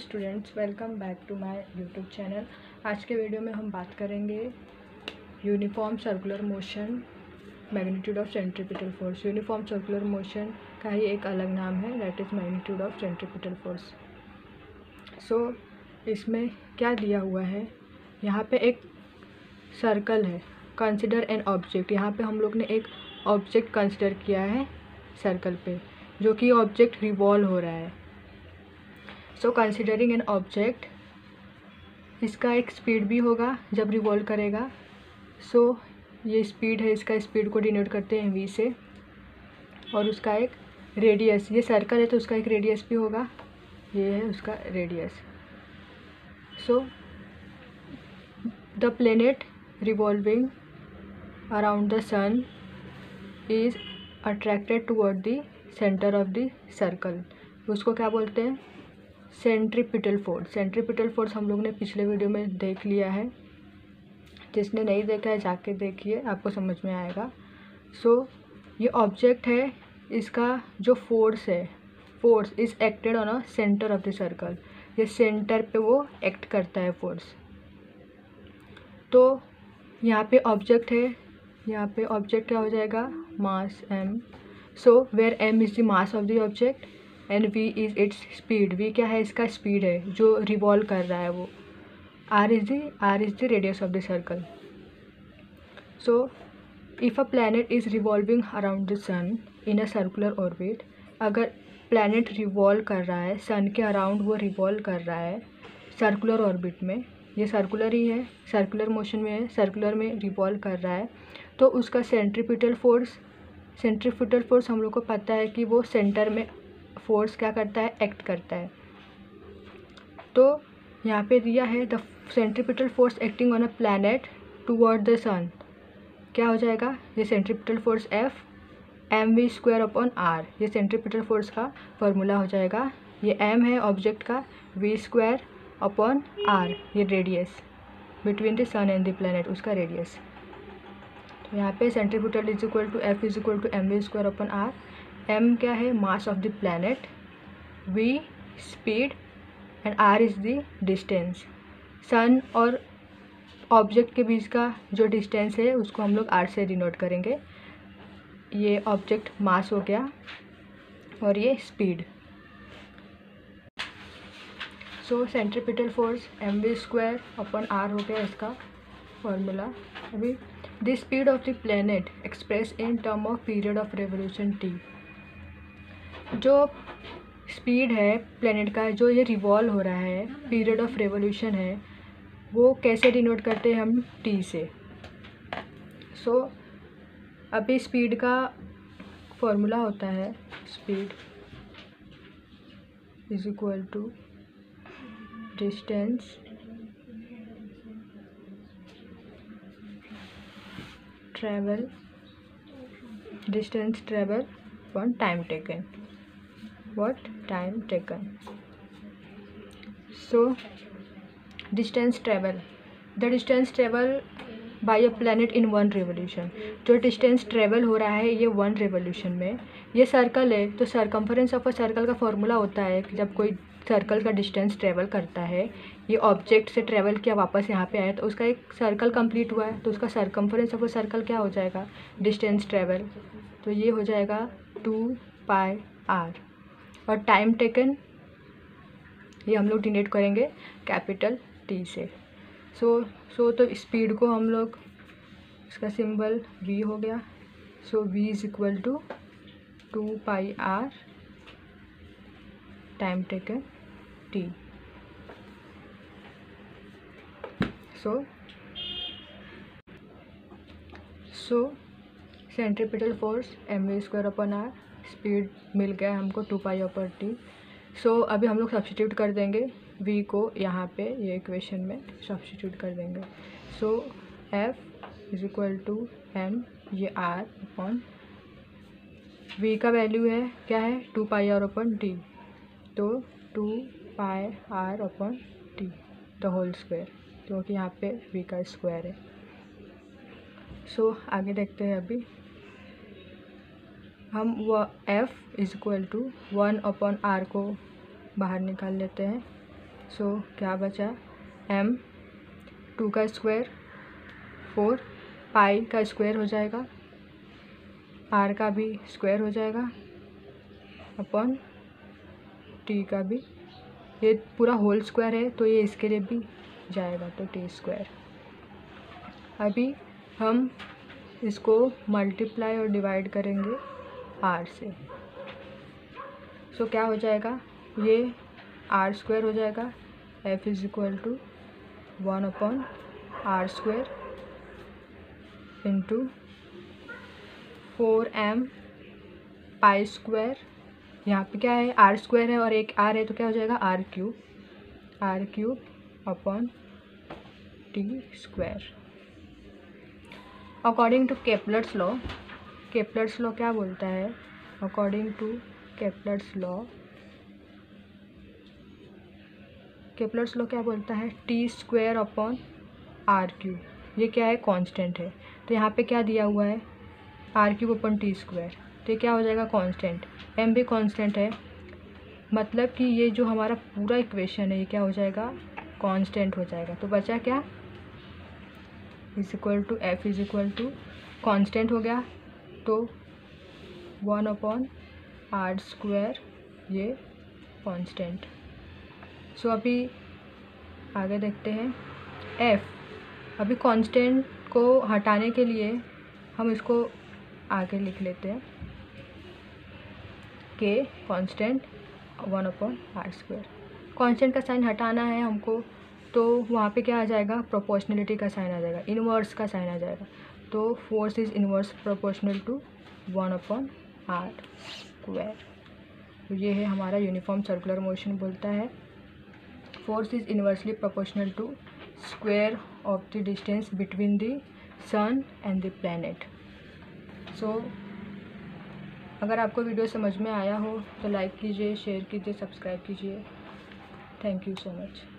Students, welcome back to my YouTube channel. आज के video में हम बात करेंगे uniform circular motion, magnitude of centripetal force. Uniform circular motion का ही एक अलग नाम है, that is magnitude of centripetal force. So इसमें क्या दिया हुआ है, यहाँ पे एक सर्कल है। कंसिडर एन ऑब्जेक्ट, यहाँ पे हम लोग ने एक ऑब्जेक्ट कंसिडर किया है सर्कल पे, जो कि ऑब्जेक्ट रिवॉल्व हो रहा है। सो कंसिडरिंग एन ऑब्जेक्ट, इसका एक स्पीड भी होगा जब रिवॉल्व करेगा। सो ये स्पीड है, इसका स्पीड को डिनोट करते हैं v से, और उसका एक रेडियस, ये सर्कल है तो उसका एक रेडियस भी होगा, ये है उसका radius. So the planet revolving around the sun is attracted toward the centre of the circle. उसको क्या बोलते हैं? Centripetal force. सेंट्रीपिटल फोर्स हम लोग ने पिछले वीडियो में देख लिया है, जिसने नहीं देखा है जाके देखिए, आपको समझ में आएगा। सो ये ऑब्जेक्ट है, इसका जो फोर्स है, force is acted on a centre of the circle. ये सेंटर पे वो एक्ट करता है फोर्स। तो यहाँ पे ऑब्जेक्ट है, यहाँ पे ऑब्जेक्ट क्या हो जाएगा? Mass m। So where m is the mass of the object and v is its speed. v क्या है? इसका स्पीड है जो रिवॉल्व कर रहा है वो। r is the radius of the circle. So if a planet is revolving around the sun in a circular orbit, अगर प्लैनेट रिवॉल्व कर रहा है सन के अराउंड, वो रिवॉल्व कर रहा है सर्कुलर ऑर्बिट में, ये सर्कुलर ही है, सर्कुलर मोशन में है, सर्कुलर में रिवॉल्व कर रहा है, तो उसका सेंट्रीपिटल फोर्स हम लोग को पता है कि वो सेंटर में फोर्स क्या करता है? एक्ट करता है। तो यहाँ पे दिया है the centripetal force acting on a planet toward the sun, क्या हो जाएगा? ये centripetal force F mv² upon r, ये सेंट्रीपिटल फोर्स का फॉर्मूला हो जाएगा। ये m है ऑब्जेक्ट का, v² अपॉन r, ये radius between the sun and the planet, उसका रेडियस। तो यहाँ पे centripetal is equal to F is equal to mv² upon r। m क्या है? Mass of the planet, v speed and r is the distance. Sun और object के बीच का जो डिस्टेंस है उसको हम लोग r से डिनोट करेंगे। ये ऑब्जेक्ट मास हो गया और ये speed. So centripetal force mv² upon r हो गया इसका फॉर्मूला। अभी the speed of the planet express in term of period of revolution t, जो स्पीड है प्लैनेट का, जो ये रिवॉल्व हो रहा है, पीरियड ऑफ रेवोल्यूशन है, वो कैसे डिनोट करते हैं हम? t से। सो अभी स्पीड का फॉर्मूला होता है, speed is equal to distance travel upon time taken. what time taken? So distance travel, the distance travel by a planet in one revolution। जो डिस्टेंस ट्रेवल हो रहा है ये 1 रेवोल्यूशन में, ये सर्कल है तो सरकम्फरेंस ऑफ अ सर्कल का फॉर्मूला होता है कि जब कोई सर्कल का डिस्टेंस ट्रेवल करता है, ये ऑब्जेक्ट से ट्रेवल किया वापस यहाँ पे आया, तो उसका एक सर्कल कंप्लीट हुआ है, तो उसका सरकम्फरेंस ऑफ अ सर्कल क्या हो जाएगा? Distance travel. तो ये हो जाएगा 2πr। और टाइम टेकन ये हम लोग डिनोट करेंगे कैपिटल T से। सो तो स्पीड को हम लोग, इसका सिंबल v हो गया। So v is equal to 2πr time taken T। So centripetal force mv² upon r, speed मिल गया हमको 2π/t। सो अभी हम लोग सब्स्टिट्यूट कर देंगे v को यहाँ पे, ये इक्वेशन में सब्स्टिट्यूट कर देंगे। So f is equal to m, ये r अपॉन v का वैल्यू है क्या है? 2πr अपॉन t, तो 2πr upon t the whole square, क्योंकि यहाँ पे v का स्क्वायर है। सो आगे देखते हैं। अभी हम f is equal to 1 upon r को बाहर निकाल लेते हैं, सो क्या बचा, m 2 का स्क्वायर 4, पाई का स्क्वायर हो जाएगा, r का भी स्क्वायर हो जाएगा अपॉन t का भी, ये पूरा होल स्क्वायर है तो ये इसके लिए भी जाएगा तो t स्क्वायर। अभी हम इसको मल्टीप्लाई और डिवाइड करेंगे r से। सो क्या हो जाएगा, ये r स्क्वायर हो जाएगा, f is equal to 1/r² into 4m pi square, यहाँ पे क्या है r स्क्वायर है और एक r है तो क्या हो जाएगा r cube upon t square. According to Kepler's law, Kepler's law क्या बोलता है, अकॉर्डिंग टू केपलर्स लॉ क्या बोलता है, T square upon R cube, ये क्या है कांस्टेंट है, तो यहाँ पे क्या दिया हुआ है R cube upon T square, तो ये क्या हो जाएगा कांस्टेंट, एम भी कांस्टेंट है, मतलब कि ये जो हमारा पूरा इक्वेशन है ये क्या हो जाएगा कांस्टेंट हो जाएगा। तो बचा क्या, is equal to F is equal to constant हो गया तो 1/r², ये कांस्टेंट। सो अभी आगे देखते हैं f, अभी कांस्टेंट को हटाने के लिए हम इसको आगे लिख लेते हैं कि कांस्टेंट 1/r², कांस्टेंट का साइन हटाना है हमको तो वहाँ पे क्या आ जाएगा, प्रोपोर्शनलिटी का साइन आ जाएगा, इनवर्स का साइन आ जाएगा, तो force is inverse proportional to 1/r²। तो ये है हमारा यूनिफॉर्म सर्कुलर मोशन बोलता है force is inversely proportional to square of the distance between the sun and the planet. So अगर आपको वीडियो समझ में आया हो तो लाइक कीजिए, शेयर कीजिए, सब्सक्राइब कीजिए। Thank you so much.